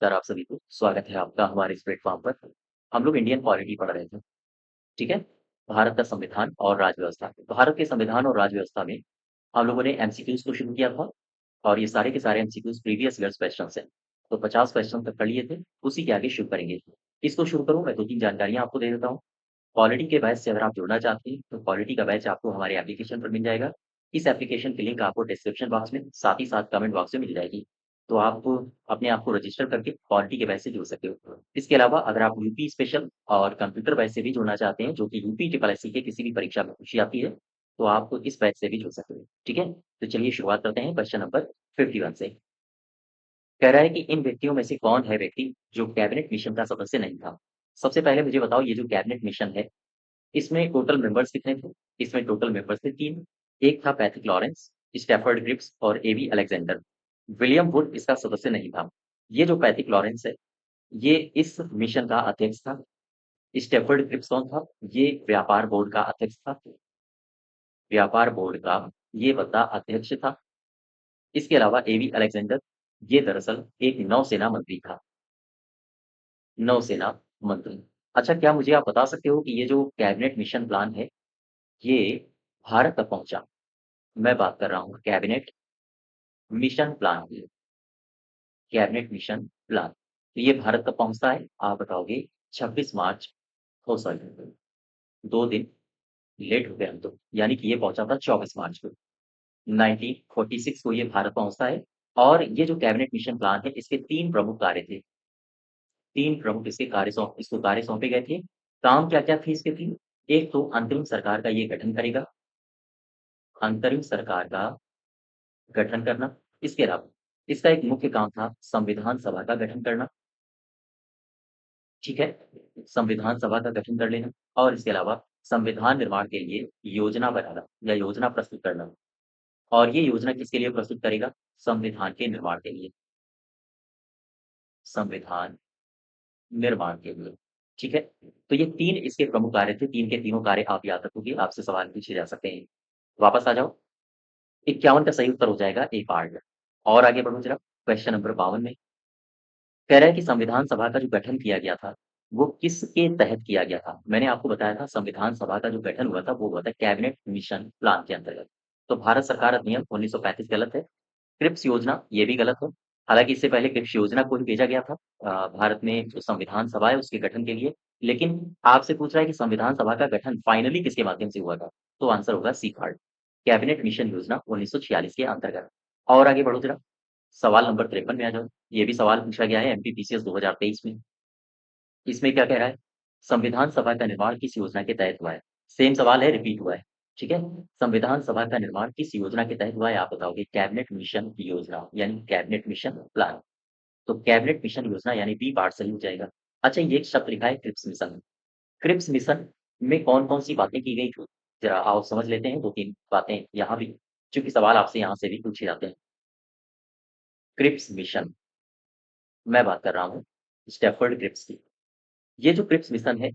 नमस्कार आप सभी को। स्वागत है आपका हमारे इस प्लेटफ़ॉर्म पर। हम लोग इंडियन पॉलिटी पढ़ रहे थे, ठीक है? भारत का संविधान और राज्य व्यवस्था। भारत के संविधान और राज्य व्यवस्था में हम लोगों ने एमसीक्यूज़ को शुरू किया था और ये सारे के सारे एमसीक्यूज़ प्रीवियस ईयर्स क्वेश्चन्स हैं। तो 50 क्वेश्चन तक कर लिए थे, उसी के आगे शुरू करेंगे। किसको शुरू करूँ? मैं 2-3 जानकारियाँ आपको दे देता हूँ। पॉलिटी के बैच से अगर आप जुड़ना चाहते हैं, तो पॉलिटी का बैच आपको हमारे एप्लीकेशन पर मिल जाएगा। इस एप्लीकेशन की लिंक आपको डिस्क्रिप्शन बॉक्स में, साथ ही साथ कमेंट बॉक्स में मिल जाएगी। तो आप अपने आप को रजिस्टर करके पॉलिटी के बैच से जुड़ सकते हो। इसके अलावा अगर आप यूपी स्पेशल और कंप्यूटर बैच से भी जुड़ना चाहते हैं, जो कि यूपी ट्रिपल एससी के किसी भी परीक्षा में पूछी जाती है, तो आप इस बैच से भी जुड़ सकते हो। ठीक है? तो चलिए शुरुआत करते हैं क्वेश्चन नंबर 51 से। कह रहा है कि इन व्यक्तियों में से कौन है व्यक्ति जो कैबिनेट मिशन का सदस्य नहीं था? सबसे पहले मुझे बताओ ये जो कैबिनेट मिशन है, इसमें टोटल मेंबर्स कितने थे? इसमें टोटल मेंबर्स थे 3। एक था पैट्रिक लॉरेंस, स्टैफर्ड क्रिप्स और एबी अलेक्जेंडर। विलियम वुड इसका सदस्य नहीं था। ये जो पैट्रिक लॉरेंस है, ये इस मिशन का अध्यक्ष था। स्टैफर्ड क्रिप्स कौन था? ये व्यापार बोर्ड का अध्यक्ष था। व्यापार बोर्ड का ये बंदा अध्यक्ष था। इसके अलावा एबी अलेक्जेंडर, ये दरअसल एक नौसेना मंत्री था। नौसेना मंत्री। अच्छा, क्या मुझे आप बता सकते हो कि ये जो कैबिनेट मिशन प्लान है, ये भारत कब पहुँचा? मैं बात कर रहा हूँ कैबिनेट मिशन प्लान की। Cabinet mission plan. तो ये भारत कब पहुँचता है? आप बताओगे 26 मार्च, ओह सॉरी 2 दिन लेट हो गए हम तो, यानी कि ये पहुँचा था 24 मार्च को। 1946 को ये भारत पहुँचता है और ये जो कैबिनेट मिशन प्लान है, इसके 3 प्रमुख कार्य थे। 3 प्रमुख इसको कार्य सौंपे गए थे। काम क्या-क्या थे इसके 3? एक तो अंतरिम सरकार का ये गठन करेगा, अंतरिम सरकार का गठन करना। इसके अलावा इसका एक मुख्य काम था संविधान सभा का गठन करना, ठीक है? संविधान सभा का गठन कर लेना और इसके अलावा संविधान निर्माण के लिए योजना बनाना या योजना प्रस्तुत करना। और ये योजना किसके लिए प्रस्तुत करेगा? संविधान के निर्माण के लिए, संविधान निर्माण के लिए, ठीक है? तो ये 3 इसके प्रमुख कार्य थे, 3 के तीनों कार्य आप याद रखोगे, आपसे सवाल पूछे जा सकते हैं। वापस आ जाओ, 51 का सही उत्तर हो जाएगा ए पार्ट। और आगे बढ़ो ज़रा, क्वेश्चन नंबर 52 में कह रहा है कि संविधान सभा का जो गठन किया गया था, वो किसके तहत किया गया था? मैंने आपको बताया था संविधान सभा का जो गठन हुआ था, वो हुआ था कैबिनेट मिशन प्लान के अंतर्गत। तो भारत सरकार अधिनियम 1935 गलत है। क्रिप्स योजना ये भी गलत है। हालाँकि इससे पहले क्रिप्स योजना को ही भेजा गया था भारत में जो संविधान सभा है उसके गठन के लिए। लेकिन आपसे पूछ रहा है कि संविधान सभा का गठन फाइनली किसके माध्यम से हुआ था? तो आंसर होगा सी पार्ट, कैबिनेट मिशन योजना 1946 के अंतर्गत। और आगे बढ़ो ज़रा, सवाल नंबर 53 में आ जाओ। ये भी सवाल पूछा गया है एमपीपीसीएस 2023 में। इसमें क्या कह रहा है? संविधान सभा का निर्माण किस योजना के तहत हुआ है? सेम सवाल है, रिपीट हुआ है, ठीक है? संविधान सभा का निर्माण किस योजना के तहत हुआ है? आप बताओगे कैबिनेट मिशन योजना यानी कैबिनेट मिशन प्लान। तो कैबिनेट मिशन योजना यानी बी पार्ट सही हो जाएगा। अच्छा, ये एक शब्द लिखा है क्रिप्स मिशन। क्रिप्स मिशन में कौन-कौन सी बातें की गई थी? ज़रा आओ समझ लेते हैं 2-3 बातें यहाँ भी, चूँकि सवाल आपसे यहाँ से भी पूछे जाते हैं। क्रिप्स मिशन, मैं बात कर रहा हूँ स्टैफर्ड क्रिप्स की। ये जो क्रिप्स मिशन है,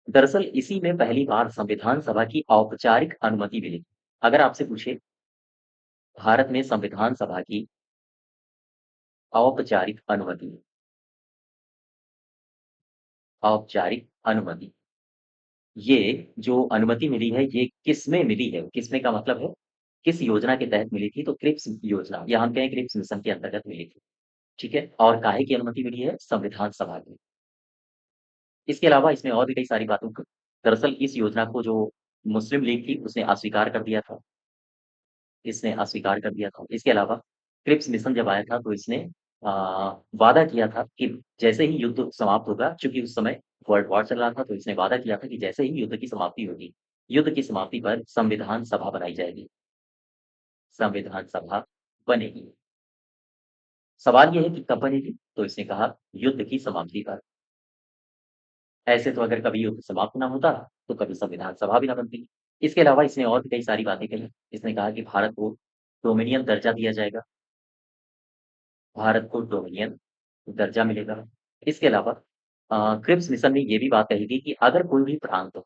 दरअसल इसी में पहली बार संविधान सभा की औपचारिक अनुमति मिली। अगर आपसे पूछे भारत में संविधान सभा की औपचारिक अनुमति, औपचारिक अनुमति, ये जो अनुमति मिली है ये किसमें मिली है? किसमें का मतलब है किस योजना के तहत मिली थी? तो क्रिप्स योजना या हम कहें क्रिप्स मिशन के अंतर्गत मिली थी, ठीक है? और काहे की अनुमति मिली है? संविधान सभा की। इसके अलावा इसमें और भी कई सारी बातों क दरअसल इस योजना को जो मुस्लिम लीग थी उसने अस्वीकार कर दिया था। इसने अस्वीकार कर दिया था। इसके अलावा क्रिप्स मिशन जब आया था तो इसने अ, वादा किया था कि जैसे ही युद्ध समाप्त होगा, चूँकि उस समय वर्ल्ड वॉर चल रहा था, तो इसने वादा किया था कि जैसे ही युद्ध की समाप्ति होगी, युद्ध की समाप्ति पर संविधान सभा बनाई जाएगी। संविधान सभा बनेगी। सवाल ये है कि कब बनेगी? तो इसने कहा युद्ध की समाप्ति पर। ऐसे तो अगर कभी युद्ध समाप्त ना होता, तो कभी संविधान सभा भी ना बनती। इसके अलावा इसने और भी कई सारी बातें कही। इसने कहा कि भारत को डोमिनियन दर्जा दिया जाएगा। भारत को डोमिनियन दर्जा मिलेगा। इसके अलावा क्रिप्स मिशन ने ये भी बात कही थी कि अगर कोई भी प्रांत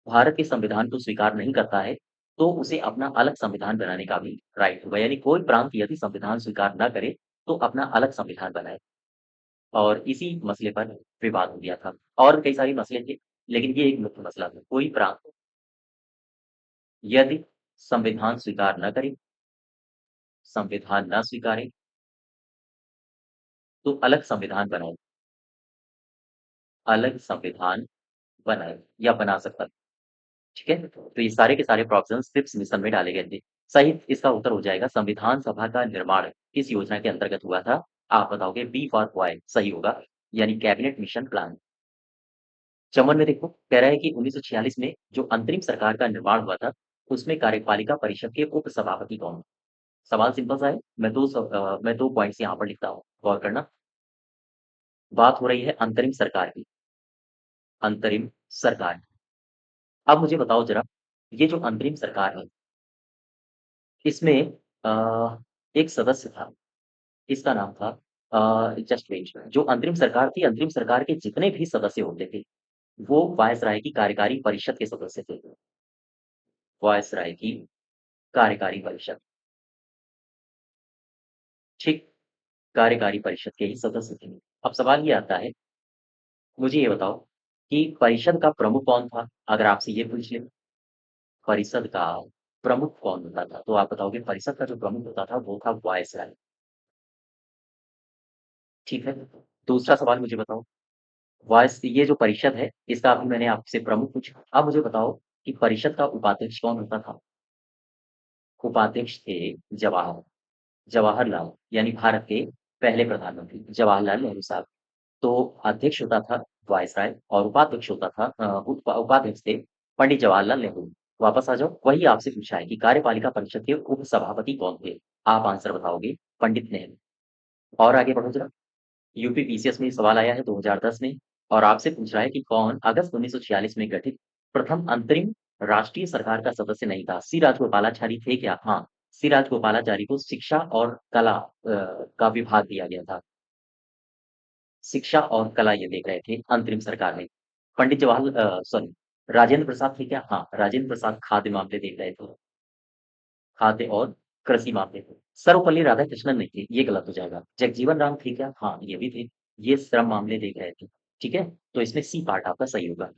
भारत के संविधान को स्वीकार नहीं करता है, तो उसे अपना अलग संविधान बनाने का भी राइट होगा। यानी कोई प्रांत यदि संविधान स्वीकार ना करे, तो अपना अलग संविधान बनाए। और इसी मसले पर विवाद हो गया था। और कई सारे मसले थे, लेकिन ये एक मुख्य मसला था। कोई प्रांत यदि संविधान स्वीकार न करे, संविधान न स्वीकारे, तो अलग संविधान बनाए, अलग संविधान बनाए या बना सकता है। ठीक है? तो ये सारे के सारे प्रोविज़न्स क्रिप्स मिशन में डाले गए थे। सही इसका उत्तर हो जाएगा संविधान सभा का निर्माण किस योजना के अंतर्गत हुआ था? आप बताओगे बी फॉर बॉय सही होगा, यानी कैबिनेट मिशन प्लान। चमन में देखो कह रहा है कि 1946 में जो अंतरिम सरकार का निर्माण हुआ था, उसमें कार्यपालिका परिषद के उप सभापति कौन? सवाल सिंपल सा है, मैं 2 पॉइंट्स यहाँ पर लिखता हूँ, गौर करना। बात हो रही है अंतरिम सरकार की, अंतरिम सरकार। अब मुझे बताओ ज़रा, ये जो अंतरिम सरकार है, इसमें एक सदस्य था, इसका नाम था जस्ट वेट। जो अंतरिम सरकार थी, अंतरिम सरकार के जितने भी सदस्य होते थे, वो वायसराय की कार्यकारी परिषद के सदस्य थे। वायसराय की कार्यकारी परिषद, ठीक? कार्यकारी परिषद के ही सदस्य थे। अब सवाल ये आता है, मुझे ये बताओ कि परिषद का प्रमुख कौन था? अगर आपसे ये पूछ ले, परिषद का प्रमुख कौन होता था? तो आप बताओगे परिषद का जो प्रमुख होता था, वो था वायसराय, ठीक है? दूसरा सवाल मुझे बताओ, वाइस ये जो परिषद है, इसका अभी मैंने आपसे प्रमुख पूछा। अब मुझे बताओ कि परिषद का उपाध्यक्ष कौन होता था? उपाध्यक्ष थे जवाहर जवाहरलाल, यानी भारत के पहले प्रधानमंत्री जवाहरलाल नेहरू साहब। तो अध्यक्ष होता था वायसराय और उपाध्यक्ष होता था उपाध्यक्ष थे पंडित जवाहरलाल नेहरू। वापस आ जाओ, वही आपसे पूछा है कि कार्यपालिका परिषद के उप सभापति कौन थे? आप आंसर बताओगे पंडित नेहरू। और आगे बढ़ो जरा। यूपी पीसीएस में ये सवाल आया है 2010 में और आपसे पूछ रहा है कि कौन अगस्त 1946 में गठित प्रथम अंतरिम राष्ट्रीय सरकार का सदस्य नहीं था? सी राजगोपालाचारी थे क्या? हाँ, सी राजगोपालाचारी को शिक्षा और कला का विभाग दिया गया था। शिक्षा और कला ये देख रहे थे अंतरिम सरकार में। पंडित सॉरी, राजेंद्र प्रसाद थे क्या? हाँ, राजेंद्र प्रसाद खाद्य मामले देख रहे थे। खाद्य और कृषि मामले थे। सर्वपल्ली राधाकृष्णन नहीं थे, ये गलत हो जाएगा। जगजीवन राम थे क्या? हाँ, ये भी थे। ये श्रम मामले देख रहे थे। ठीक है? तो इसमें सी पार्ट आपका सही होगा।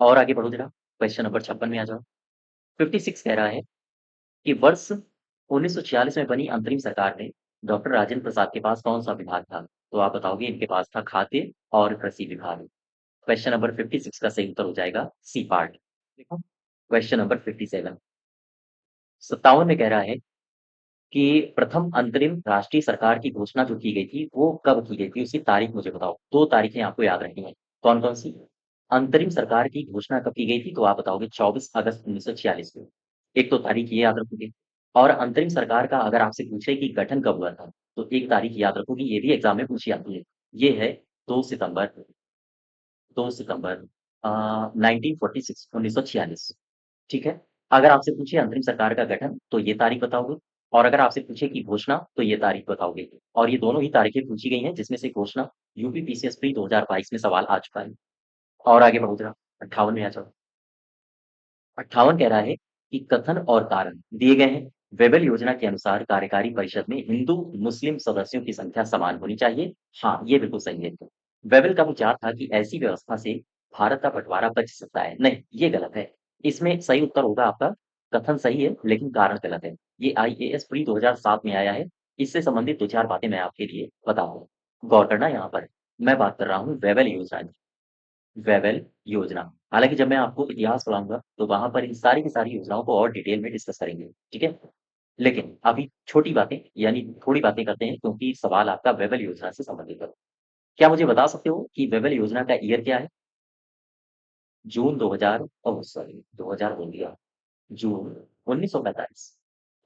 और आगे बढ़ो जरा, क्वेश्चन नंबर 56 में आ जाओ। 56 कह रहा है कि वर्ष 1946 में बनी अंतरिम सरकार में डॉक्टर राजेंद्र प्रसाद के पास कौन-सा विभाग था? तो आप बताओगे इनके पास था खाद्य और कृषि विभाग। क्वेश्चन नंबर 56 का सही उत्तर हो जाएगा सी पार्ट। देखो, क्वेश्चन नंबर 57 57 में कह रहा है कि प्रथम अंतरिम राष्ट्रीय सरकार की घोषणा जो की गई थी, वो कब की गई थी? उसकी तारीख मुझे बताओ। 2 तारीखें आपको याद रखनी है। कौन-कौन सी? अंतरिम सरकार की घोषणा कब की गई थी? तो आप बताओगे 24 अगस्त 1946 को। एक तो तारीख ये याद रखोगे और अंतरिम सरकार का अगर आपसे पूछे कि गठन कब हुआ था, तो एक तारीख याद रखोगे, ये भी एग्ज़ाम में पूछी जाती है। ये है 2 सितंबर 2 सितंबर 1946 1946। ठीक है? अगर आपसे पूछे अंतरिम सरकार का गठन, तो ये तारीख बताओगे और अगर आपसे पूछे कि घोषणा, तो ये तारीख बताओगे और ये दोनों ही तारीखें पूछी गई हैं, जिसमें से घोषणा यूपी पीसीएस प्री 2022 में सवाल आ चुका है। और आगे बढ़ो जरा, 58 में आ जाओ। 58 कह रहा है कि कथन और कारण दिए गए हैं। वेबल योजना के अनुसार कार्यकारी परिषद में हिंदू, मुस्लिम सदस्यों की संख्या समान होनी चाहिए। हाँ, ये बिल्कुल सही है। वेबल का विचार था कि ऐसी व्यवस्था से भारत का बँटवारा बच सकता है। नहीं, ये गलत है। इसमें सही उत्तर होगा आपका कथन सही है, लेकिन कारण गलत है। ये आईएएस प्री 2007 में आया है। इससे संबंधित 2-4 बातें मैं आपके लिए बता दूँ। गौर करना यहाँ पर। मैं बात कर रहा हूँ वेबल योजना की। वेबल योजना। हालाँकि जब मैं आपको इतिहास पढ़ाऊँगा, तो वहाँ पर इन सारी की सारी योजनाओं को और डिटेल में डिस्कस करेंगे, ठीक है? लेकिन अभी छोटी बातें यानी थोड़ी बातें करते हैं क्योंकि सवाल आपका वेबल योजना से संबंधित है। क्या मुझे बता सकते हो कि वेबल योजना का ईयर क्या है? जून 2000 ओह सॉरी 2000 बोल दिया, जून 1945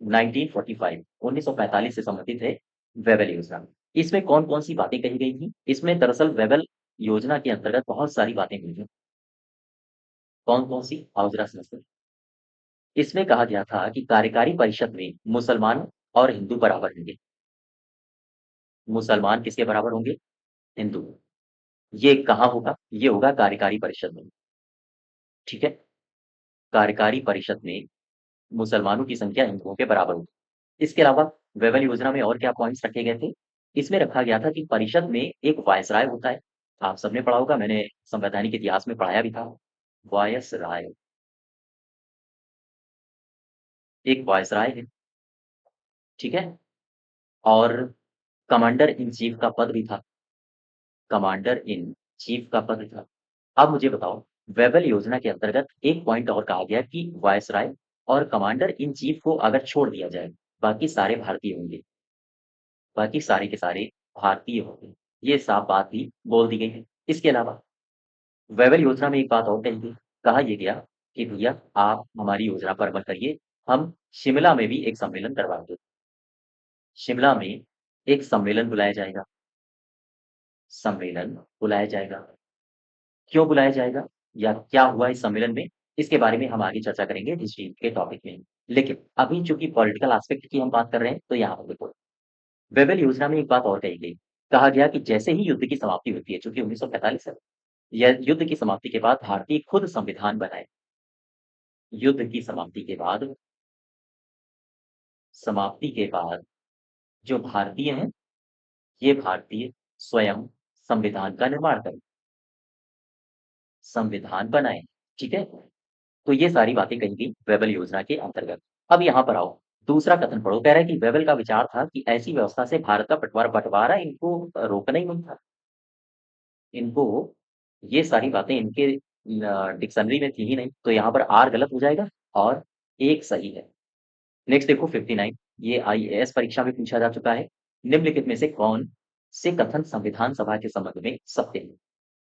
1945 1945 से संबंधित है वेबल योजना। इसमें कौन-कौन सी बातें कही गई थी? इसमें दरअसल वेबल योजना के अंतर्गत बहुत सारी बातें हुई हैं। कौन-कौन सी? आओ ज़रा समझते हैं। इसमें कहा गया था कि कार्यकारी परिषद में मुसलमान और हिंदू बराबर होंगे। मुसलमान किसके बराबर होंगे? हिंदू। ये कहाँ होगा? ये होगा कार्यकारी परिषद में, ठीक है? कार्यकारी परिषद में मुसलमानों की संख्या हिंदुओं के बराबर होगी। इसके अलावा वेबल योजना में और क्या पॉइंट्स रखे गए थे? इसमें रखा गया था कि परिषद में एक वायसराय होता है। आप सबने पढ़ा होगा, मैंने संवैधानिक इतिहास में पढ़ाया भी था। वायसराय, एक वायसराय है, ठीक है? और कमांडर इन चीफ का पद भी था, कमांडर इन चीफ का पद था। अब मुझे बताओ, वेबल योजना के अंतर्गत एक पॉइंट और कहा गया कि वायसराय और कमांडर इन चीफ को अगर छोड़ दिया जाए, बाकी सारे भारतीय होंगे, बाकी सारे के सारे भारतीय होंगे। ये साफ बात भी बोल दी गई है। इसके अलावा वेबल योजना में एक बात और कही गई, कहा ये गया कि भैया आप हमारी योजना पर अमल करिए, हम शिमला में भी एक सम्मेलन करवाएंगे। शिमला में एक सम्मेलन बुलाया जाएगा, सम्मेलन बुलाया जाएगा। क्यों बुलाया जाएगा या क्या हुआ इस सम्मेलन में, इसके बारे में हम आगे चर्चा करेंगे हिस्ट्री के टॉपिक में। लेकिन अभी चूंकि पॉलिटिकल एस्पेक्ट की हम बात कर रहे हैं, तो यहाँ पर देखो, वेबल योजना में एक बात और कही गई, कहा गया कि जैसे ही युद्ध की समाप्ति होती है, चूंकि 1945 है, यह युद्ध की समाप्ति के बाद भारतीय खुद संविधान बनाए। युद्ध की समाप्ति के बाद जो भारतीय हैं, ये भारतीय स्वयं संविधान का निर्माण करें, संविधान बनाए, ठीक है? तो ये सारी बातें कही गई वेबल योजना के अंतर्गत। अब यहाँ पर आओ, दूसरा कथन पढ़ो। कह रहा है कि वेबल का विचार था कि ऐसी व्यवस्था से भारत का बंटवारा इनको रोकना ही नहीं था। इनको ये सारी बातें इनके डिक्शनरी में थी ही नहीं, तो यहाँ पर आर गलत हो जाएगा और एक सही है। नेक्स्ट देखो 59, ये आईएएस परीक्षा में पूछा जा चुका है। निम्नलिखित में से कौन से कथन संविधान सभा के संबंध में सत्य है?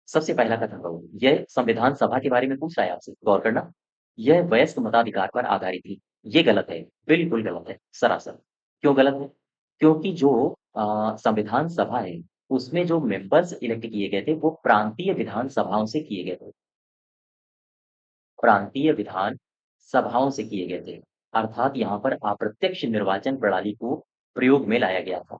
सबसे पहला कथन कहो, यह संविधान सभा के बारे में पूछ रहा है आपसे, गौर करना। यह वयस्क मताधिकार पर आधारित थी। ये गलत है, बिल्कुल गलत है, सरासर। क्यों गलत है? क्योंकि जो संविधान सभा है, उसमें जो मेंबर्स इलेक्ट किए गए थे, वो प्रांतीय विधान सभाओं से किए गए थे। प्रांतीय विधान सभाओं से किए गए थे। अर्थात यहाँ पर अप्रत्यक्ष निर्वाचन प्रणाली को प्रयोग में लाया गया था।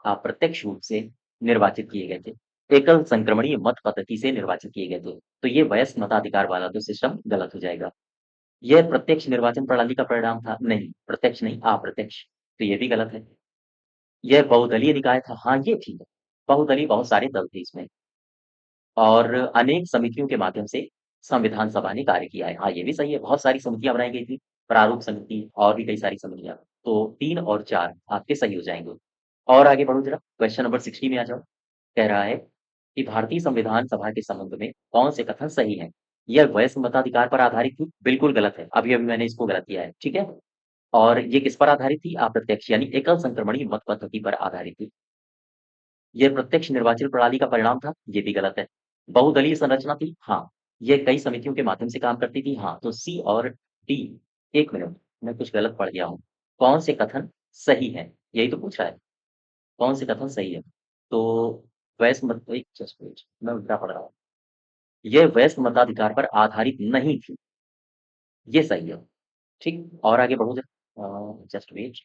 अप्रत्यक्ष रूप से निर्वाचित किए गए थे। एकल संक्रमणीय मत पद्धति से निर्वाचित किए गए थे। तो ये वयस्क मताधिकार वाला तो सिस्टम गलत हो जाएगा। यह प्रत्यक्ष निर्वाचन प्रणाली का परिणाम था? नहीं, प्रत्यक्ष नहीं, अप्रत्यक्ष। तो ये भी गलत है। यह बहुदलीय निकाय था? हाँ, ये ठीक है। बहुदलीय बहुत सारे दल थे इसमें और अनेक समितियों के माध्यम से संविधान सभा ने कार्य किया है। हाँ, ये भी सही है, बहुत सारी समितियाँ बनाई गई थी, प्रारूप समिति और भी कई सारी समितियाँ। तो 3 और 4 आपके सही हो जाएँगे। और आगे बढ़ो ज़रा, क्वेश्चन नंबर 60 में आ जाओ। कह रहा है कि भारतीय संविधान सभा के संबंध में कौन से कथन सही हैं? यह वयस्क मताधिकार पर आधारित थी? बिल्कुल गलत है। अभी-अभी मैंने इसको गलत किया है, ठीक है? और ये किस पर आधारित थी? अप्रत्यक्ष यानी एकल संक्रमणीय मत पद्धति पर आधारित थी। यह प्रत्यक्ष निर्वाचन प्रणाली का परिणाम था? ये भी गलत है। बहुदलीय संरचना थी? हाँ। ये कई समितियों के माध्यम से काम करती थी? हाँ। तो सी और डी। 1 मिनट, मैं कुछ गलत पढ़ गया हूँ। कौन से कथन सही हैं? यही तो पूछ रहा है। कौन से कथन सही है? तो वयस्क मत एक जस्ट वेट, मैं उल्टा पढ़ रहा हूँ। यह वयस्क मताधिकार पर आधारित नहीं थी, ये सही है, ठीक? और आगे बढ़ो जस्ट वेट।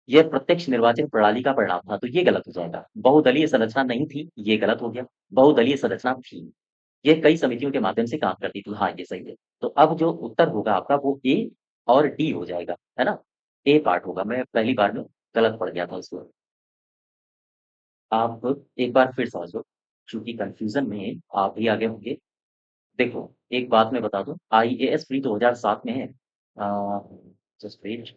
यह प्रत्यक्ष निर्वाचन प्रणाली का परिणाम था, तो ये गलत हो जाएगा। बहुदलीय संरचना नहीं थी, ये गलत हो गया। बहुदलीय संरचना थी। ये कई समितियों के माध्यम से काम करती थी, हाँ, ये सही है। तो अब जो उत्तर होगा आपका वो ए और डी हो जाएगा, है ना? ए पार्ट होगा, मैं पहली बार में गलत पढ़ गया था उसको। आप एक बार फिर समझ लो, चूँकि कन्फ्यूज़न में आप भी आगे होंगे। देखो, एक बात मैं बता दूँ, आईएएस प्री 2007 में है। Just wait.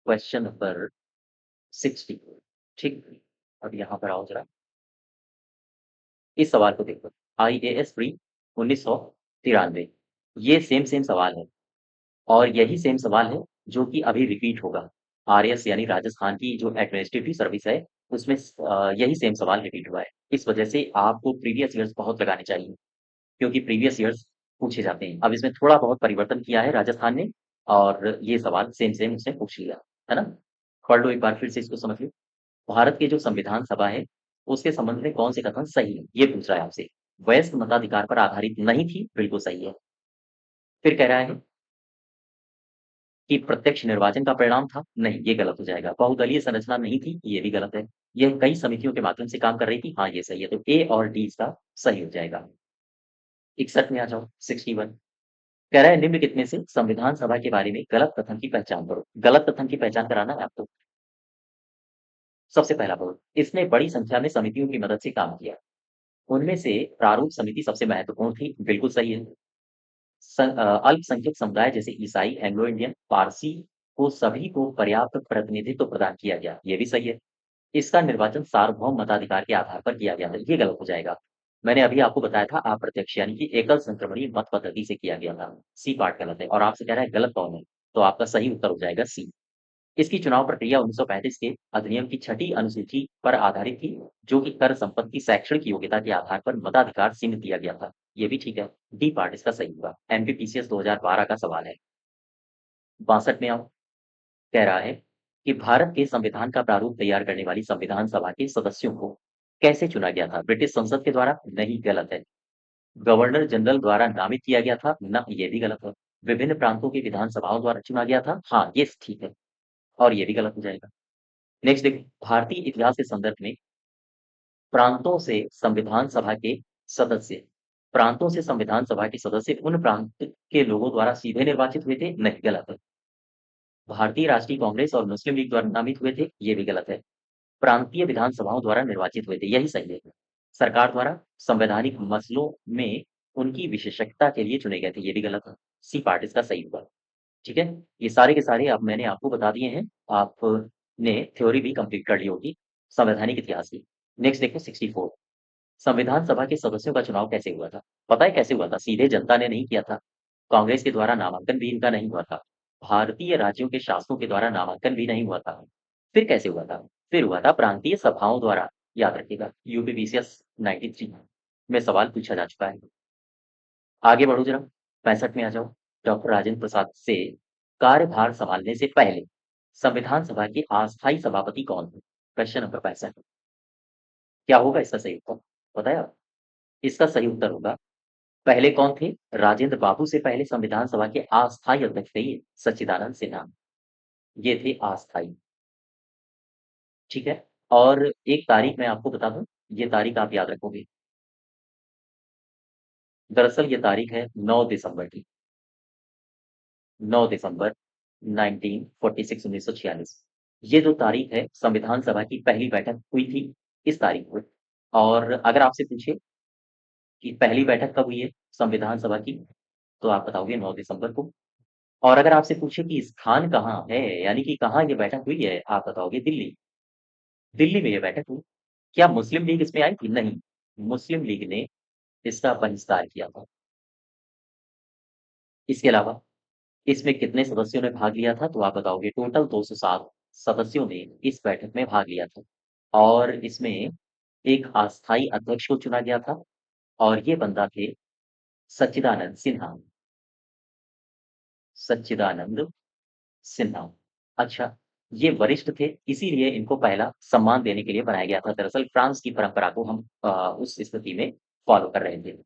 क्वेश्चन नंबर 60, ठीक? अब यहाँ पर आओ ज़रा, इस सवाल को देखो। आईएएस प्री 1993, ये सेम सवाल है और यही सेम सवाल है जो कि अभी रिपीट होगा। आरएस यानी राजस्थान की जो एडमिनिस्ट्रेटिव सर्विस है, उसमें यही सेम सवाल रिपीट हुआ है। इस वजह से आपको प्रीवियस ईयर्स बहुत लगाने चाहिए, क्योंकि प्रीवियस ईयर्स पूछे जाते हैं। अब इसमें थोड़ा बहुत परिवर्तन किया है राजस्थान ने और ये सवाल सेम उसने पूछ लिया, है ना? पढ़ लो एक बार फिर से इसको समझ लो। भारत के जो संविधान सभा है, उसके संबंध में कौन से कथन सही है? ये पूछ रहा है आपसे। वयस्क मताधिकार पर आधारित नहीं थी, बिल्कुल सही है। फिर कह रहा है कि प्रत्यक्ष निर्वाचन का परिणाम था? नहीं, ये गलत हो जाएगा। बहुदलीय संरचना नहीं थी, ये भी गलत है। यह कई समितियों के माध्यम से काम कर रही थी, हाँ, ये सही है। तो ए और डी इसका सही हो जाएगा। 61 में आ जाओ, 61। कह रहा है निम्नलिखित में से संविधान सभा के बारे में गलत कथन की पहचान करो। गलत कथन की पहचान कराना है आपको। सबसे पहला पढ़ो, इसने बड़ी संख्या में समितियों की मदद से काम किया। उनमें से प्रारूप समिति सबसे महत्वपूर्ण थी, बिल्कुल सही है। अल्पसंख्यक समुदाय जैसे ईसाई, एंग्लो इंडियन, पारसी को सभी को पर्याप्त प्रतिनिधित्व प्रदान किया गया, ये भी सही है। इसका निर्वाचन सार्वभौम मताधिकार के आधार पर किया गया था, ये गलत हो जाएगा। मैंने अभी आपको बताया था अप्रत्यक्ष यानी कि एकल संक्रमणीय मत पद्धति से किया गया था। सी पार्ट गलत है और आपसे कह रहा है गलत कौन है, तो आपका सही उत्तर हो जाएगा सी। इसकी चुनाव प्रक्रिया 1935 के अधिनियम की छठी अनुसूची पर आधारित थी, जो कि कर संपत्ति शैक्षणिक योग्यता के आधार पर मताधिकार सीमित दिया गया था। ये भी ठीक है। डी पार्ट इसका सही होगा। एमपीपीसीएस 2012 का सवाल है। 62 में आओ। कह रहा है कि भारत के संविधान का प्रारूप तैयार करने वाली संविधान सभा के सदस्यों को कैसे चुना गया था? ब्रिटिश संसद के द्वारा? नहीं, गलत है। गवर्नर जनरल द्वारा नामित किया गया था? ना, ये भी गलत है। विभिन्न प्रांतों की विधानसभाओं द्वारा चुना गया था? हाँ, ये ठीक है। और ये भी गलत हो जाएगा। नेक्स्ट देखिए, भारतीय इतिहास के संदर्भ में प्रांतों से संविधान सभा के सदस्य प्रांतों से संविधान सभा के सदस्य उन प्रांत के लोगों द्वारा सीधे निर्वाचित हुए थे? नहीं, गलत है। भारतीय राष्ट्रीय कांग्रेस और मुस्लिम लीग द्वारा नामित हुए थे? ये भी गलत है। प्रांतीय विधानसभाओं द्वारा निर्वाचित हुए थे, यही सही है। सरकार द्वारा संवैधानिक मसलों में उनकी विशेषज्ञता के लिए चुने गए थे, ये भी गलत है। सी पार्ट इसका सही होगा। ठीक है? ये सारे के सारे अब मैंने आपको बता दिए हैं। आपने थ्योरी भी कंप्लीट कर ली होगी संवैधानिक इतिहास की। नेक्स्ट देखो 64। संविधान सभा के सदस्यों का चुनाव कैसे हुआ था? पता है कैसे हुआ था? सीधे जनता ने नहीं किया था। कांग्रेस के द्वारा नामांकन भी इनका नहीं हुआ था। भारतीय राज्यों के शासकों के द्वारा नामांकन भी नहीं हुआ था। फिर कैसे हुआ था? फिर हुआ था प्रांतीय सभाओं द्वारा। याद रखिएगा, यूपीपीसीएस 93 में सवाल पूछा जा चुका है। आगे बढ़ो जरा, 65 में आ जाओ। डॉक्टर राजेंद्र प्रसाद से कार्यभार संभालने से पहले संविधान सभा के अस्थायी सभापति कौन थे? Question number 65। क्या होगा इसका सही उत्तर? बताया? इसका सही उत्तर होगा, पहले कौन थे? राजेंद्र बाबू से पहले संविधान सभा के अस्थायी अध्यक्ष थे ये सच्चिदानंद सिन्हा। ये थे अस्थायी। ठीक है? और एक तारीख मैं आपको बता दूं, ये तारीख आप याद रखोगे। दरअसल ये तारीख है 9 दिसंबर की। 9 दिसंबर 1946 1946। ये जो तारीख है संविधान सभा की पहली बैठक हुई थी इस तारीख को। और अगर आपसे पूछे कि पहली बैठक कब हुई है संविधान सभा की, तो आप बताओगे 9 दिसंबर को। और अगर आपसे पूछे कि स्थान कहाँ है, यानी कि कहाँ ये बैठक हुई है, आप बताओगे दिल्ली। दिल्ली में ये बैठक हुई। क्या मुस्लिम लीग इसमें आई थी? नहीं, मुस्लिम लीग ने इसका बहिष्कार किया था। इसके अलावा इसमें कितने सदस्यों ने भाग लिया था? तो आप बताओगे टोटल 207 सदस्यों ने इस बैठक में भाग लिया था। और इसमें एक अस्थायी अध्यक्ष को चुना गया था और ये बंदा थे सच्चिदानंद सिन्हा। सच्चिदानंद सिन्हा। अच्छा, ये वरिष्ठ थे, इसीलिए इनको पहला सम्मान देने के लिए बनाया गया था। दरअसल फ्रांस की परंपरा को हम उस स्थिति में फॉलो कर रहे थे।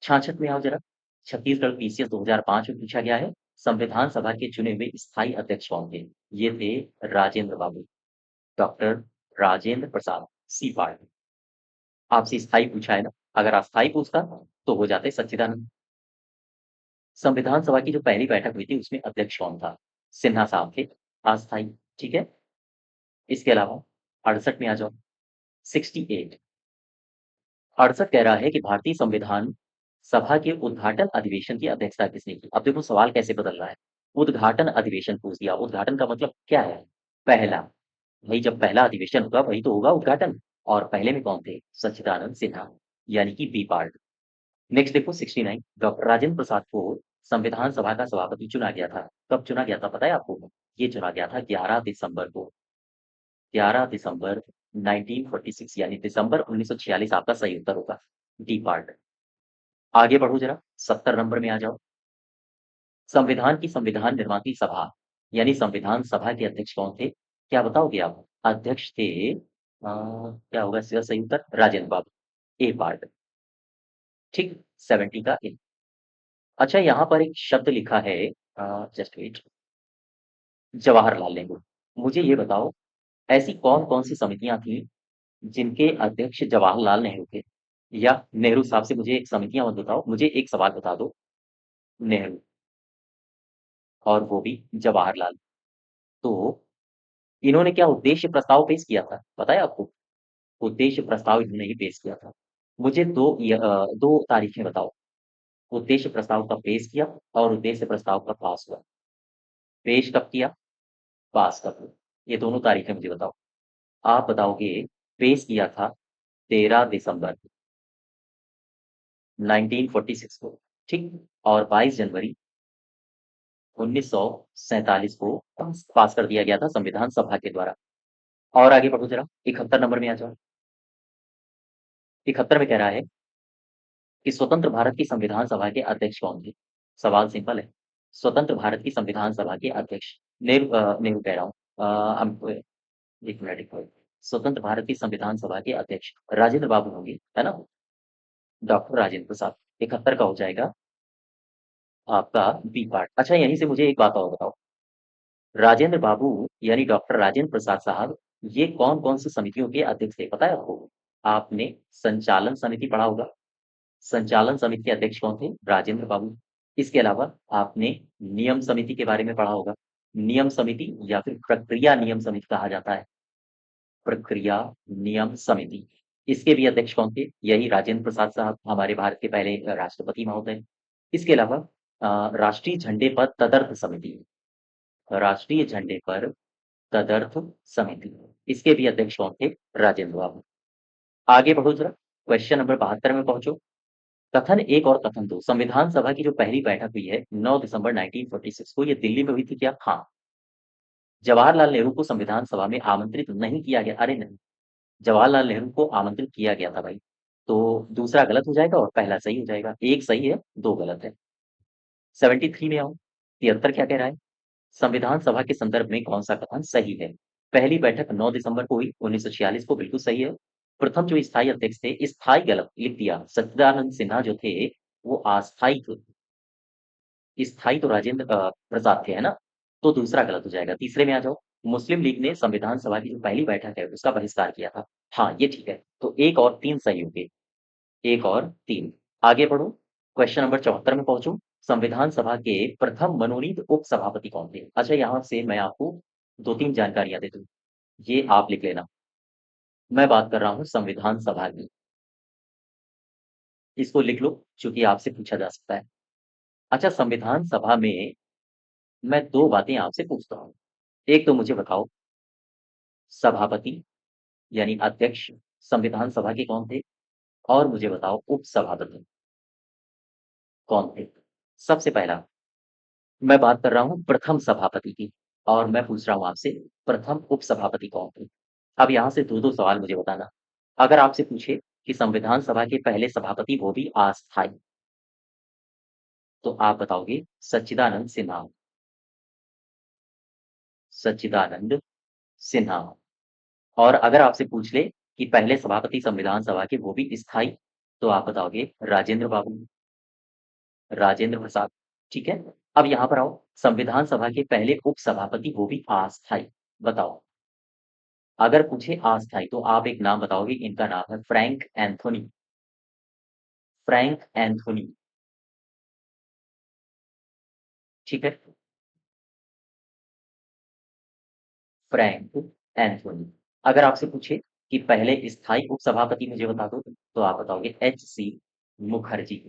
66 में आओ जरा। छत्तीसगढ़ पीसीएस 2005 में पूछा गया है, संविधान सभा के चुने हुए स्थायी अध्यक्ष कौन थे? ये थे Rajendra Babu, doctor Rajendra Prasad. C part. आपसे स्थायी पूछा है ना, अगर अस्थायी पूछता तो हो जाते सच्चिदानंद। संविधान सभा की जो पहली बैठक हुई थी उसमें अध्यक्ष कौन था? सिन्हा साहब थे, अस्थायी। ठीक है? इसके अलावा 68 में आ जाओ। 68। 68 कह रहा है कि भारतीय संविधान सभा के उद्घाटन अधिवेशन की अध्यक्षता किसने की? अब देखो सवाल कैसे बदल रहा है। उद्घाटन अधिवेशन पूछ दिया। उद्घाटन का मतलब क्या है? पहला। भाई जब पहला अधिवेशन होगा वही तो होगा उद्घाटन। और पहले में कौन थे? सच्चिदानंद सिन्हा, यानी कि बी पार्ट। नेक्स्ट देखो 69। डॉक्टर राजेंद्र प्रसाद को संविधान सभा का सभापति चुना गया था। कब चुना गया था पता है आपको? ये चुना गया था 11 दिसंबर को। 11 दिसंबर 1946 यानी दिसंबर 1946 आपका सही उत्तर होगा। D part. आगे बढ़ो जरा, 70 नंबर में आ जाओ। संविधान की संविधान निर्माती सभा यानी संविधान सभा के अध्यक्ष कौन थे? क्या बताओगे आप? अध्यक्ष थे क्या होगा इसका सही उत्तर? राजेंद्र बाबू। ए पार्ट। ठीक, 70 का ए। अच्छा, यहाँ पर एक शब्द लिखा है, जस्ट वेट, जवाहरलाल नेहरू। मुझे ये बताओ, ऐसी कौन-कौन सी समितियाँ थीं जिनके अध्यक्ष जवाहरलाल नेहरू थे? या नेहरू साहब से मुझे एक समितियाँ मत बताओ, मुझे एक सवाल बता दो। नेहरू, और वो भी जवाहरलाल। तो इन्होंने क्या उद्देश्य प्रस्ताव पेश किया था, पता है आपको? उद्देश्य प्रस्ताव इन्होंने ही पेश किया था। मुझे 2 तारीखें बताओ, उद्देश्य प्रस्ताव कब पेश किया और उद्देश्य प्रस्ताव कब पास हुआ? पेश कब किया, पास कब हुआ? ये दोनों तारीखें मुझे बताओ। आप बताओगे, पेश किया था 13 दिसंबर 1946 को, ठीक? और 22 जनवरी 1947 को पास कर दिया गया था संविधान सभा के द्वारा। और आगे बढ़ो जरा, 71 नंबर में आ जाओ। 71 में कह रहा है कि स्वतंत्र भारत की संविधान सभा के अध्यक्ष कौन थे? सवाल सिंपल है। स्वतंत्र भारत की संविधान सभा के अध्यक्ष, नेहरू कह रहा हूँ। एक मिनट, एक मिनट। स्वतंत्र भारत की संविधान सभा के अध्यक्ष राजेंद्र बाबू होंगे, है ना? डॉक्टर राजेंद्र प्रसाद। 71 का हो जाएगा आपका बी पार्ट। अच्छा, यहीं से मुझे एक बात और बताओ, राजेंद्र बाबू यानी डॉक्टर राजेंद्र प्रसाद साहब, ये कौन-कौन सी समितियों के अध्यक्ष थे, पता है आपको? आपने संचालन समिति पढ़ा होगा। संचालन समिति के अध्यक्ष कौन थे? राजेंद्र बाबू। इसके अलावा आपने नियम समिति के बारे में पढ़ा होगा। नियम समिति या फिर प्रक्रिया नियम समिति कहा जाता है। प्रक्रिया नियम समिति। इसके भी अध्यक्ष कौन थे? यही राजेंद्र प्रसाद साहब, हमारे भारत के पहले राष्ट्रपति महोदय। इसके अलावा राष्ट्रीय झंडे पर तदर्थ समिति, राष्ट्रीय झंडे पर तदर्थ समिति, इसके भी अध्यक्ष कौन थे? राजेंद्र बाबू। आगे बढ़ो जरा, क्वेश्चन नंबर 72 में पहुंचो। कथन 1 और कथन 2, संविधान सभा की जो पहली बैठक हुई है 9 दिसंबर 1946 को, ये दिल्ली में हुई थी क्या? हाँ। जवाहरलाल नेहरू को संविधान सभा में आमंत्रित नहीं किया गया। अरे नहीं, जवाहरलाल नेहरू को आमंत्रित किया गया था भाई। तो दूसरा गलत हो जाएगा और पहला सही हो जाएगा। एक सही है, 2 गलत है। 73 में आओ। 73 क्या कह रहा है? संविधान सभा के संदर्भ में कौन सा कथन सही है? पहली बैठक 9 दिसंबर को हुई 1946 को, बिल्कुल सही है। प्रथम जो स्थायी अध्यक्ष थे, स्थायी गलत लिख दिया, सच्चिदानंद सिन्हा जो थे वो अस्थायी थे। स्थायी तो राजेंद्र प्रसाद थे, है ना? तो दूसरा गलत हो जाएगा। तीसरे में आ जाओ। मुस्लिम लीग ने संविधान सभा की जो पहली बैठक है उसका बहिष्कार किया था। हाँ, ये ठीक है। तो 1 और 3 सही होंगे। 1 और 3। आगे बढ़ो, क्वेश्चन नंबर 74 में पहुंचो। संविधान सभा के प्रथम मनोनीत उपसभापति कौन थे? अच्छा, यहाँ से मैं आपको 2-3 जानकारियाँ दे दूँ, ये आप लिख लेना। मैं बात कर रहा हूँ संविधान सभा की, इसको लिख लो चूँकि आपसे पूछा जा सकता है। अच्छा, संविधान सभा में मैं 2 बातें आपसे पूछता हूँ। एक तो मुझे बताओ, सभापति यानी अध्यक्ष संविधान सभा के कौन थे? और मुझे बताओ उपसभापति कौन थे? सबसे पहला, मैं बात कर रहा हूँ प्रथम सभापति की, और मैं पूछ रहा हूँ आपसे प्रथम उपसभापति कौन थे? अब यहाँ से 2-2 सवाल मुझे बताना। अगर आपसे पूछे कि संविधान सभा के पहले सभापति वो भी अस्थायी, तो आप बताओगे सच्चिदानंद सिन्हा। सच्चिदानंद सिन्हा। और अगर आपसे पूछ ले कि पहले सभापति संविधान सभा के वो भी स्थायी, तो आप बताओगे राजेंद्र बाबू, राजेंद्र प्रसाद। ठीक है? अब यहाँ पर आओ, संविधान सभा के पहले उपसभापति वो भी अस्थायी, बताओ। अगर पूछे अस्थायी तो आप एक नाम बताओगे, इनका नाम है फ्रैंक एंथोनी। फ्रैंक एंथोनी, ठीक है? Frank Anthony. अगर आपसे पूछे कि पहले स्थायी उपसभापति मुझे बता दो, तो आप बताओगे एच.सी. मुखर्जी।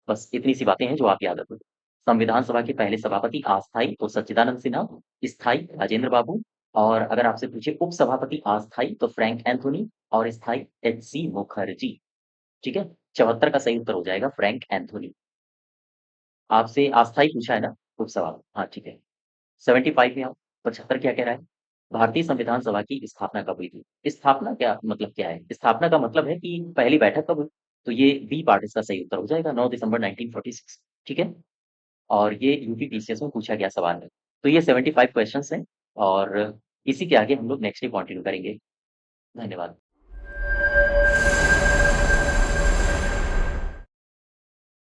बस इतनी सी बातें हैं जो आप याद रखो। संविधान सभा के पहले सभापति अस्थायी तो सच्चिदानंद सिन्हा, स्थायी राजेंद्र बाबू, और अगर आपसे पूछे उपसभापति अस्थायी तो फ्रैंक एंथोनी, और स्थायी एच.सी. मुखर्जी। ठीक है? 74 का सही उत्तर हो जाएगा फ्रैंक एंथोनी। आपसे अस्थायी पूछा है ना उपसभापति? हाँ, ठीक है। 75 में आओ। 75 क्या कह रहा है? भारतीय संविधान सभा की स्थापना कब हुई थी? स्थापना क्या मतलब क्या है? स्थापना का मतलब है कि पहली बैठक कब हुई? तो ये बी पार्ट इसका सही उत्तर हो जाएगा, 9 दिसंबर 1946। ठीक है? और ये यूपी पीसीएस में पूछा गया सवाल है। तो ये 75 क्वेश्चंस हैं, और इसी के आगे हम लोग नेक्स्ट डे कंटिन्यू करेंगे। धन्यवाद।